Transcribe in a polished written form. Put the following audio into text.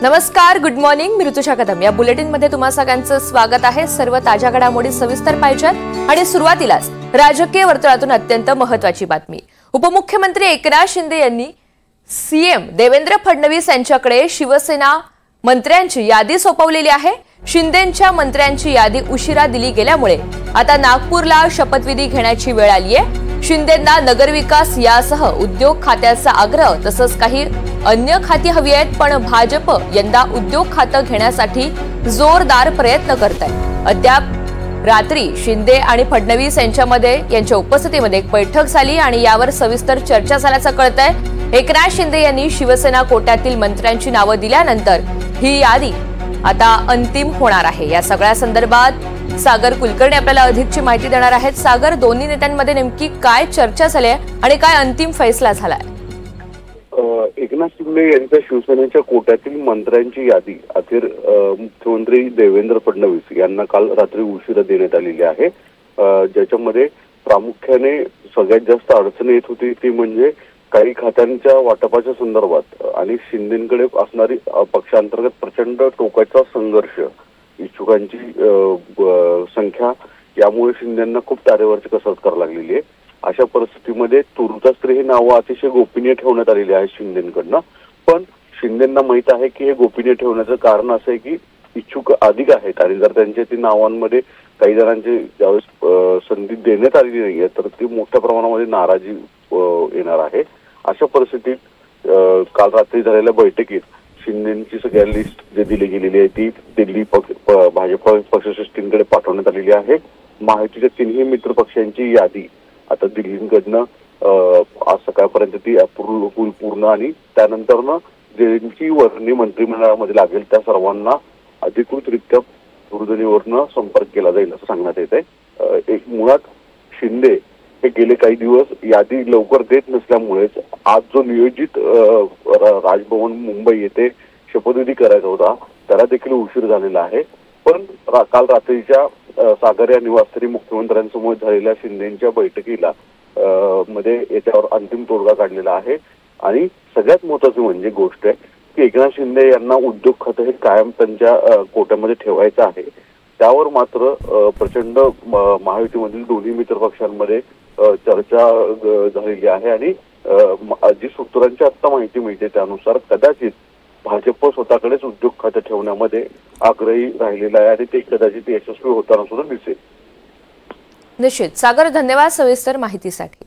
नमस्कार, good morning. मी ऋतुषा कदम. या bulletin मध्ये तुम्हा सगळ्यांचं स्वागत आहे. सर्व ताज्या घडामोडी सविस्तर पाहिजेत आणि सुरुवातीलाच राजकीय वर्तुळातून अत्यंत महत्त्वाची बातमी. उपमुख्यमंत्री एकनाथ शिंदे यांनी सीएम देवेंद्र फडणवीस यांच्याकडे शिवसेना मंत्र्यांची यादी सोपवलेली आहे. शिंदेंच्या मंत्र्यांची यादी उशिरा दिली गेल्यामुळे आता नागपूरला शपथविधी घेण्याची वेळ आली आहे. शिंदेंना नगरविकास यासह उद्योग खात्याचा आग्रह तसंच काही अन्य खाती हवी आहेत, पण भाजप यंदा उद्योग खातं घेण्यासाठी जोरदार प्रयत्न करत आहे. अद्याप रात्री शिंदे आणि फडणवीस यांच्या उपस्थितीमध्ये एक बैठक झाली आणि यावर सविस्तर चर्चा झाल्याचं कळतंय. एकनाथ शिंदे यांनी शिवसेना कोट्यातील मंत्र्यांची नावं दिल्यानंतर ही यादी आता अंतिम होणार आहे. या सगळ्या संदर्भात सागर कुलकर्णी आपल्याला अधिकची माहिती देणार आहेत. सागर, दोन्ही नेत्यांमध्ये नेमकी काय चर्चा झाली आहे आणि काय अंतिम फैसला झालाय? एकनाथ शिंदे यांच्या शिवसेनेच्या कोट्यातील मंत्र्यांची यादी अखेर मुख्यमंत्री देवेंद्र फडणवीस यांना काल रात्री उशिरा देण्यात आलेली आहे. ज्याच्यामध्ये प्रामुख्याने सगळ्यात जास्त अडचण येत होती ती म्हणजे काही खात्यांच्या वाटपाच्या संदर्भात आणि शिंदेकडे असणारी पक्षांतर्गत प्रचंड टोकाचा संघर्ष, इच्छुकांची संख्या, यामुळे शिंदेंना खूप तारेवरची कसरत करावी लागलेली आहे. अशा परिस्थितीमध्ये तुर्तास ही नावं अतिशय गोपनीय ठेवण्यात आलेली आहेत शिंदेकडनं. पण शिंदेंना माहित आहे की हे गोपनीय ठेवण्याचं कारण असं आहे की इच्छुक अधिक आहेत आणि जर त्यांच्या ती नावांमध्ये काही जणांची ज्यावेळेस संधी देण्यात आलेली नाहीये तर ती मोठ्या प्रमाणामध्ये नाराजी येणार आहे. अशा परिस्थितीत काल रात्री झालेल्या बैठकीत शिंदेची सगळ्या लिस्ट जे दिली गेलेली आहे ती दिल्ली भाजप पक्षश्रेष्ठींकडे पाठवण्यात आलेली आहे. महायुतीच्या तिन्ही मित्र पक्षांची यादी आता दिल्लीकडनं आज सकाळपर्यंत ती पूर्ण आणि त्यानंतरनं ज्यांची वर्णी मंत्रिमंडळामध्ये लागेल त्या सर्वांना अधिकृतरित्या दूरध्वनीवरनं संपर्क केला जाईल असं सांगण्यात येत आहे. एक मुळात शिंदे हे गेले काही दिवस यादी लवकर देत नसल्यामुळेच आज जो नियोजित राजभवन मुंबई येथे शपथविधी करायचा होता त्याला देखील उशीर झालेला आहे. पण काल रात्रीच्या सागर या निवासस्थानी मुख्यमंत्र्यांसमोर झालेल्या शिंदेच्या बैठकीला मध्ये याच्यावर अंतिम तोडगा काढलेला आहे. आणि सगळ्यात महत्वाची म्हणजे गोष्ट आहे की एकनाथ शिंदे यांना उद्योग खातं हे कायम त्यांच्या कोट्यामध्ये ठेवायचं आहे. त्यावर मात्र प्रचंड महायुतीमधील दोन्ही मित्र पक्षांमध्ये चर्चा झालेली आहे आणि जी सूत्रांची आता माहिती मिळते त्यानुसार कदाचित भाजप स्वतःकडेच उद्योग खातं ठेवण्यामध्ये आग्रही राहिलेला आहे आणि ते कदाचित यशस्वी होताना सुद्धा दिसेल. निश्चित. सागर, धन्यवाद सविस्तर माहितीसाठी.